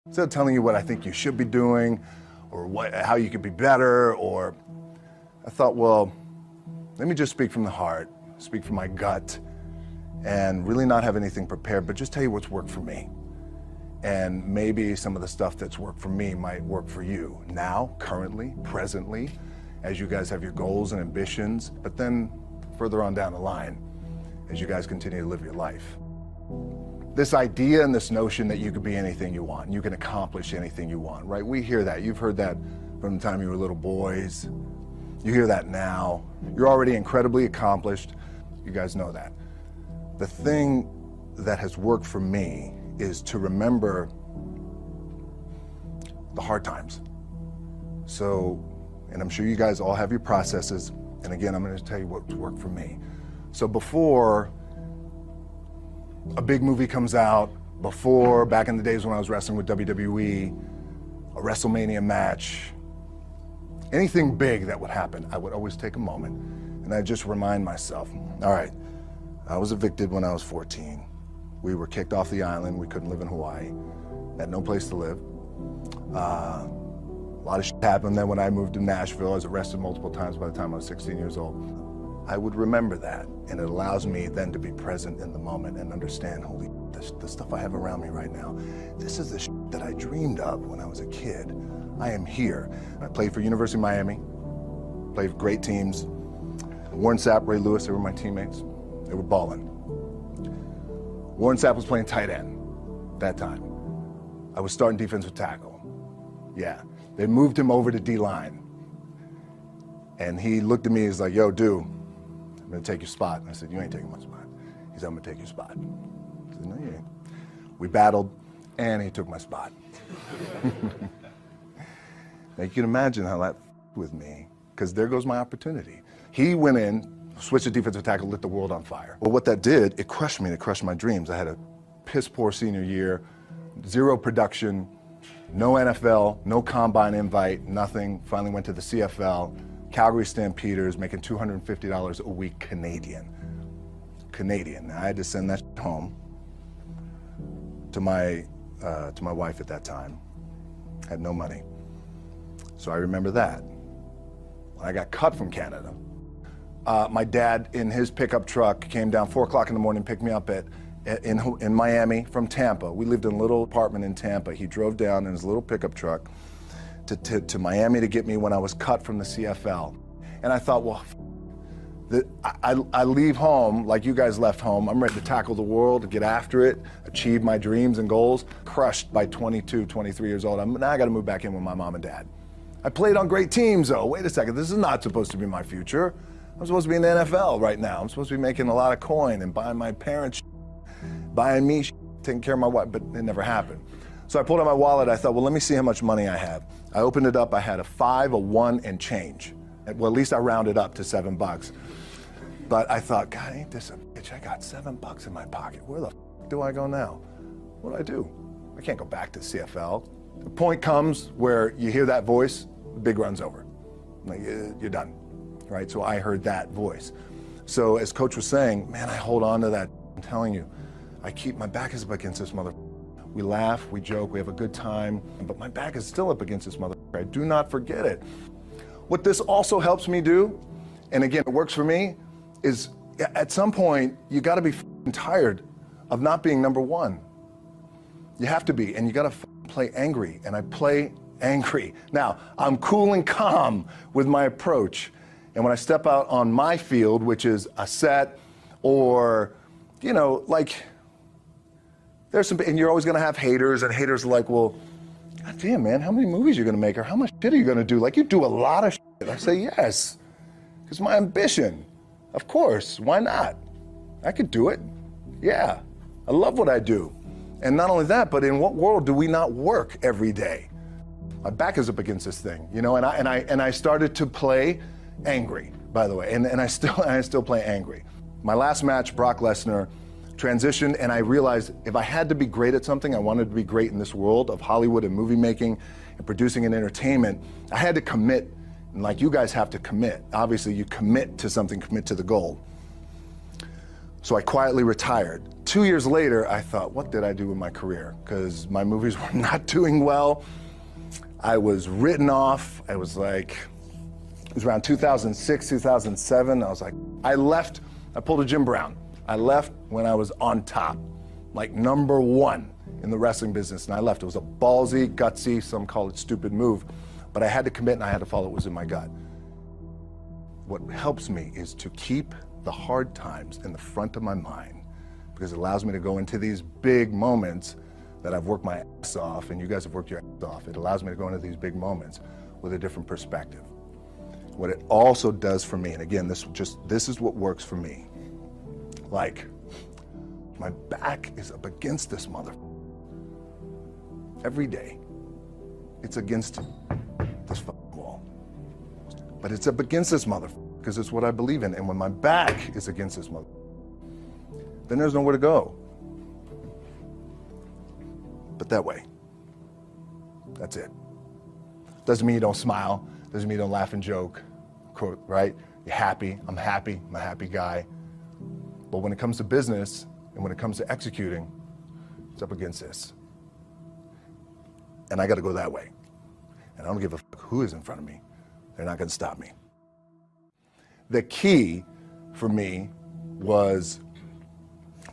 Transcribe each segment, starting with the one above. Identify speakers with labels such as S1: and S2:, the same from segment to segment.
S1: Instead of telling you what I think you should be doing or how you could be better, or I thought, well, let me just speak from the heart, speak from my gut, and really not have anything prepared, but just tell you what's worked for me. And maybe some of the stuff that's worked for me might work for you now, currently, presently, as you guys have your goals and ambitions, but then further on down the line, as you guys continue to live your life. This idea and this notion that you could be anything you want, you can accomplish anything you want, right? We hear that. You've heard that from the time you were little boys. You hear that now. You're already incredibly accomplished. You guys know that. The thing that has worked for me is to remember the hard times. So, and I'm sure you guys all have your processes, and again, I'm gonna tell you what's worked for me. So before a big movie comes out, before, back in the days when I was wrestling with WWE, a WrestleMania match, anything big that would happen, I would always take a moment and I'd just remind myself, all right, I was evicted when I was 14. We were kicked off the island. We couldn't live in Hawaii. Had no place to live. A lot of shit happened then when I moved to Nashville. I was arrested multiple times by the time I was 16 years old. I would remember that, and it allows me then to be present in the moment and understand, holy, the stuff I have around me right now, this is the shit that I dreamed of when I was a kid. I am here. I played for University of Miami, played for great teams. Warren Sapp, Ray Lewis, they were my teammates. They were balling. Warren Sapp was playing tight end that time. I was starting defensive tackle. Yeah, they moved him over to D-line. And he looked at me, he's like, yo, dude, I'm gonna take your spot. And I said, you ain't taking my spot. He said, I'm gonna take your spot. I said, no, you ain't. We battled, and he took my spot. Now you can imagine how that with me, because there goes my opportunity. He went in, switched to defensive tackle, lit the world on fire. Well, what that did, it crushed me, it crushed my dreams. I had a piss poor senior year, zero production, no NFL, no combine invite, nothing. Finally went to the CFL, Calgary Stampeders, making $250 a week Canadian. Now I had to send that home to my wife at that time. Had no money. So I remember that. When I got cut from Canada, my dad in his pickup truck came down 4 o'clock in the morning, picked me up in Miami from Tampa. We lived in a little apartment in Tampa. He drove down in his little pickup truck to Miami to get me when I was cut from the CFL. And I thought, well, I leave home like you guys left home. I'm ready to tackle the world, to get after it, achieve my dreams and goals. Crushed by 22, 23 years old. Now I gotta move back in with my mom and dad. I played on great teams though. Wait a second, this is not supposed to be my future. I'm supposed to be in the NFL right now. I'm supposed to be making a lot of coin and buying my parents, buying me, taking care of my wife, but it never happened. So I pulled out my wallet, I thought, well, let me see how much money I have. I opened it up, I had a 5, a 1, and change. Well, at least I rounded up to $7. But I thought, God, ain't this a bitch? I got $7 in my pocket. Where the f do I go now? What do I do? I can't go back to CFL. The point comes where you hear that voice, the big run's over. Like, you're done, right? So I heard that voice. So as Coach was saying, man, I hold on to that. I'm telling you, I keep my back is up against this mother. We laugh, we joke, we have a good time, but my back is still up against this mother. I do not forget it. What this also helps me do, and again, it works for me, is at some point, you gotta be tired of not being number one. You have to be, and you gotta play angry, and I play angry. Now, I'm cool and calm with my approach, and when I step out on my field, which is a set, or, you know, like, there's some, and you're always gonna have haters, and haters are like, well, God damn, man, how many movies are you gonna make, or how much shit are you gonna do? Like, you do a lot of shit. I say, yes, because my ambition. Of course, why not? I could do it. Yeah, I love what I do. And not only that, but in what world do we not work every day? My back is up against this thing, you know, and I started to play angry, by the way, and I still play angry. My last match, Brock Lesnar, transitioned, and I realized if I had to be great at something, I wanted to be great in this world of Hollywood and movie making and producing and entertainment, I had to commit. And like you guys have to commit. Obviously, you commit to something, commit to the goal. So I quietly retired. 2 years later, I thought, what did I do with my career? Because my movies were not doing well. I was written off. I was like, it was around 2006, 2007. I was like, I left, I pulled a Jim Brown. I left when I was on top, like #1 in the wrestling business, and I left. It was a ballsy, gutsy, some call it stupid move, but I had to commit and I had to follow what was in my gut. What helps me is to keep the hard times in the front of my mind, because it allows me to go into these big moments that I've worked my ass off, and you guys have worked your ass off. It allows me to go into these big moments with a different perspective. What it also does for me, and again, this is what works for me. Like, my back is up against this mother. Every day, it's against this fucking wall. But it's up against this mother, because it's what I believe in. And when my back is against this mother, then there's nowhere to go. But that way. That's it. Doesn't mean you don't smile. Doesn't mean you don't laugh and joke. Quote, right? You're happy. I'm happy. I'm a happy guy. But when it comes to business and when it comes to executing, it's up against this. And I got to go that way. And I don't give a fuck who is in front of me. They're not going to stop me. The key for me was,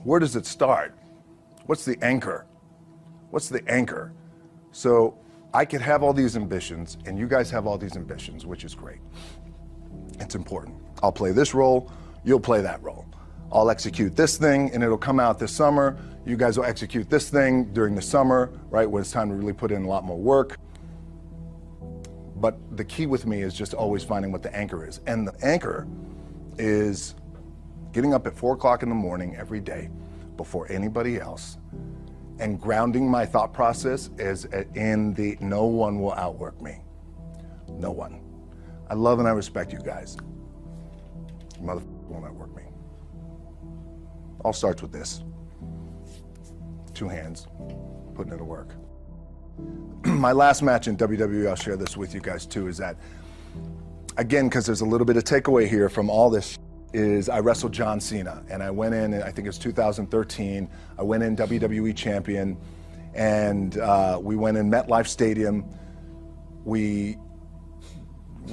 S1: where does it start? What's the anchor? What's the anchor? So I could have all these ambitions, and you guys have all these ambitions, which is great. It's important. I'll play this role, you'll play that role. I'll execute this thing, and it'll come out this summer. You guys will execute this thing during the summer, right, when it's time to really put in a lot more work. But the key with me is just always finding what the anchor is. And the anchor is getting up at 4 o'clock in the morning every day before anybody else, and grounding my thought process is in the no one will outwork me. No one. I love and I respect you guys. You motherfucker won't outwork me. All starts with this. 2 hands, putting it to work. My last match in WWE, I'll share this with you guys too, is that, again, because there's a little bit of takeaway here from all this, is I wrestled John Cena, and I went in, I think it was 2013, I went in WWE champion, and we went in MetLife Stadium. We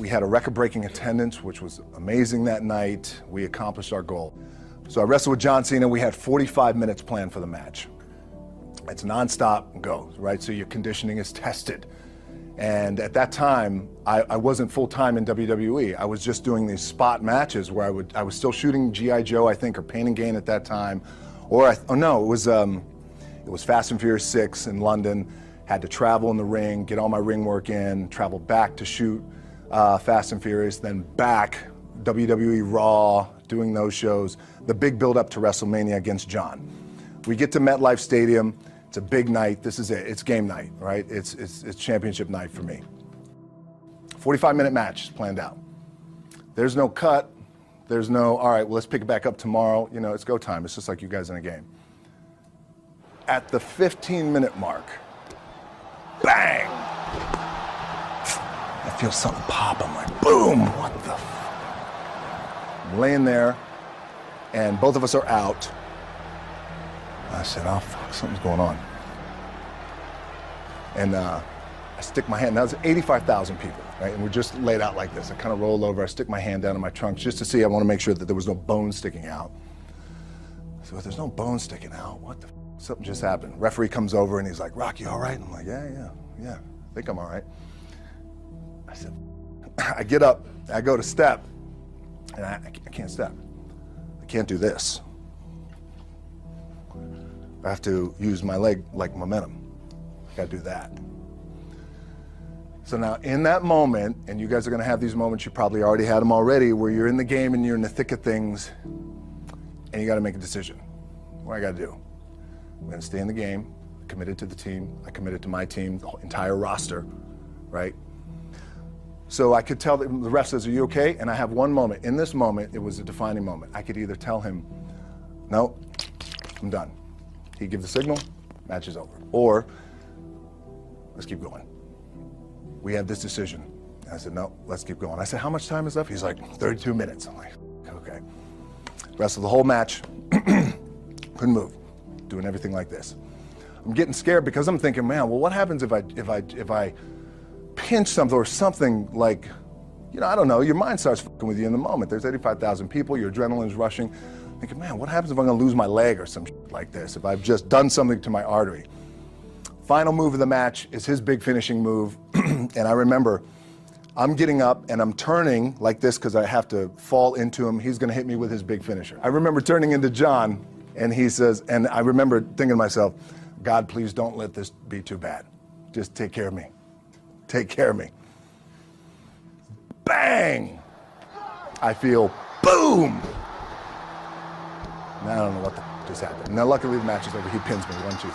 S1: had a record-breaking attendance, which was amazing that night. We accomplished our goal. So I wrestled with John Cena. We had 45 minutes planned for the match. It's nonstop go, right? So your conditioning is tested. And at that time, I wasn't full-time in WWE. I was just doing these spot matches where I was still shooting G.I. Joe, I think, or Pain and Gain at that time. Or, it was Fast and Furious 6 in London. Had to travel in the ring, get all my ring work in, travel back to shoot Fast and Furious, then back, WWE Raw, doing those shows. The big build-up to WrestleMania against John. We get to MetLife Stadium. It's a big night. This is it. It's game night, right? It's championship night for me. 45-minute match is planned out. There's no cut. There's no, all right, well, let's pick it back up tomorrow. You know, it's go time. It's just like you guys in a game. At the 15-minute mark, bang! I feel something pop. I'm like, boom! What the f? I'm laying there, and both of us are out. I said, oh, fuck, something's going on. And I stick my hand, that was 85,000 people, right? And we're just laid out like this. I kind of roll over, I stick my hand down in my trunks just to see, I want to make sure that there was no bone sticking out. So if there's no bone sticking out, what the f? Something just happened. Referee comes over and he's like, Rock, you all right? And I'm like, yeah, I think I'm all right. I said, I get up, I go to step, and I can't step. I can't do this. I have to use my leg like momentum. I gotta do that. So now in that moment, and you guys are gonna have these moments, you probably already had them already, where you're in the game and you're in the thick of things, and you gotta make a decision. What I gotta do? I'm gonna stay in the game, committed to the team, I committed to my team, the whole entire roster, right? So I could tell the ref says, are you okay? And I have one moment. In this moment, it was a defining moment. I could either tell him, no, I'm done. He'd give the signal, match is over. Or, let's keep going. We have this decision. And I said, no, let's keep going. I said, how much time is left? He's like, 32 minutes. I'm like, okay. Rest of the whole match, Couldn't move, doing everything like this. I'm getting scared because I'm thinking, man, well, what happens if I pinch something or something like, you know, I don't know, your mind starts fucking with you in the moment. There's 85,000 people, your adrenaline's rushing. Thinking, man, what happens if I'm gonna lose my leg or some shit like this, if I've just done something to my artery? Final move of the match is his big finishing move. And I remember I'm getting up and I'm turning like this because I have to fall into him. He's gonna hit me with his big finisher. I remember turning into John and he says, and I remember thinking to myself, God, please don't let this be too bad. Just take care of me. Take care of me. Bang! I feel boom! Now I don't know what just happened. Now luckily the match is over. He pins me, 1, 2, 3.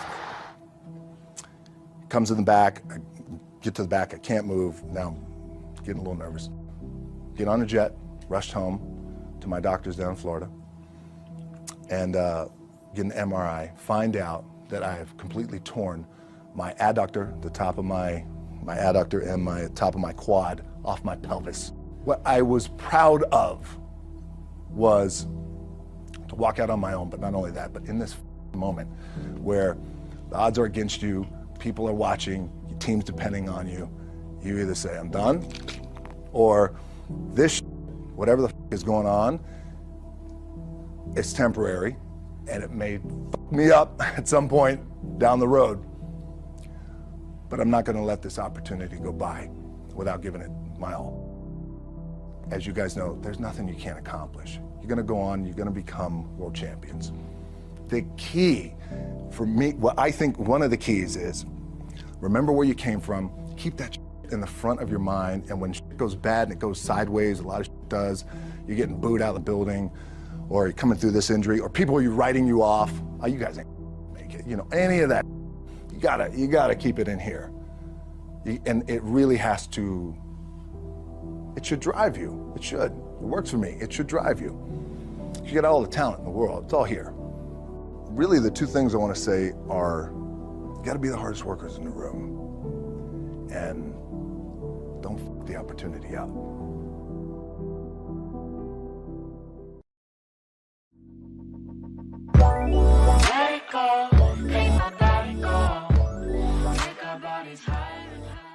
S1: Comes in the back, I get to the back, I can't move. Now I'm getting a little nervous. Get on a jet, rushed home to my doctor's down in Florida, and get an MRI, find out that I have completely torn my adductor, the top of my adductor and my top of my quad off my pelvis. What I was proud of was to walk out on my own, but not only that, but in this moment where the odds are against you, people are watching, your team's depending on you, you either say, I'm done, or this, whatever the is going on, it's temporary, and it may fuck me up at some point down the road, but I'm not gonna let this opportunity go by without giving it my all. As you guys know, there's nothing you can't accomplish. You're gonna go on, you're gonna become world champions. The key for me, what I think one of the keys is, remember where you came from, keep that in the front of your mind, and when shit goes bad and it goes sideways, a lot of shit does, you're getting booed out of the building, or you're coming through this injury, or people are writing you off, oh, you guys ain't make it, you know, any of that, you gotta keep it in here. And it really has to, it should drive you, it should. It works for me, it should drive you. You got all the talent in the world, it's all here. Really the two things I want to say are, you gotta be the hardest workers in the room, and don't f the opportunity up.
S2: Let it go, make my body go, make our bodies higher and higher.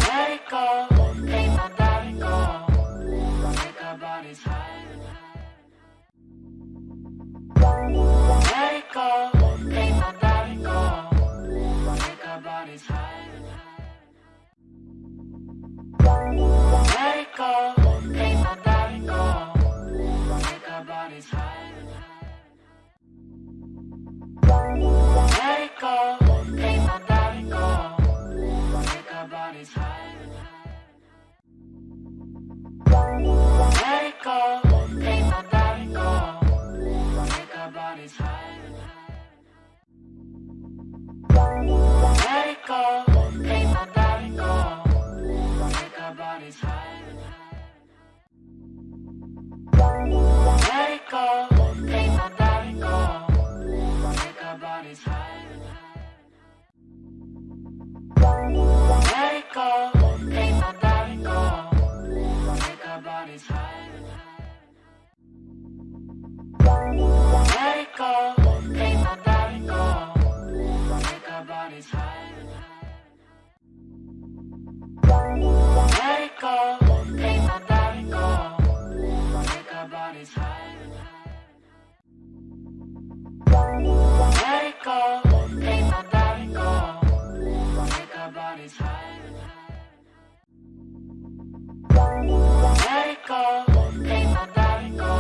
S2: Let it go, make my body go, make our bodies higher and higher. Let it go, make my body go, make our bodies higher and higher. Let it go, make my body go, make our bodies higher and higher. Let it go, make my body go, make our bodies higher and higher. Let it go, make my body go, make our bodies higher and higher. Let it go, make my body go, make our bodies higher and higher. Let it go, make my body go, make our bodies higher and higher. Let it go, make my body go, make our bodies higher and higher. Let it go, make my body go, make our bodies higher and higher. Let it go, make my body go, make our bodies higher and higher. Let it go, make my body go, make our bodies higher and higher. Let it go, make my body go,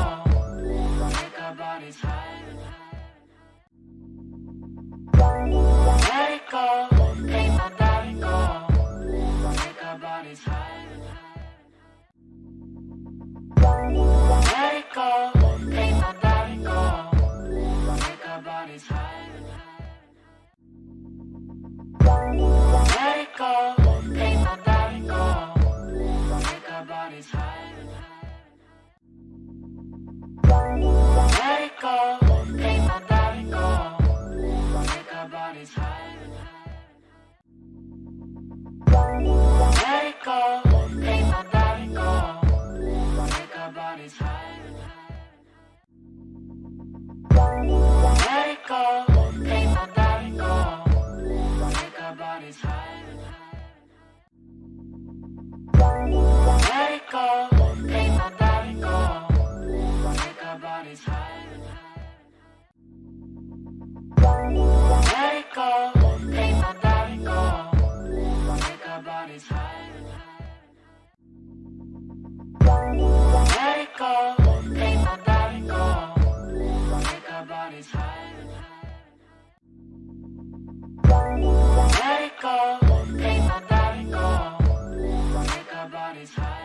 S2: make our bodies higher and higher. Let it go, make my body go, make our bodies higher and higher. Let it go, make my body go, make our bodies higher and higher. Let it go, make my body go, make our bodies higher and higher. body's high.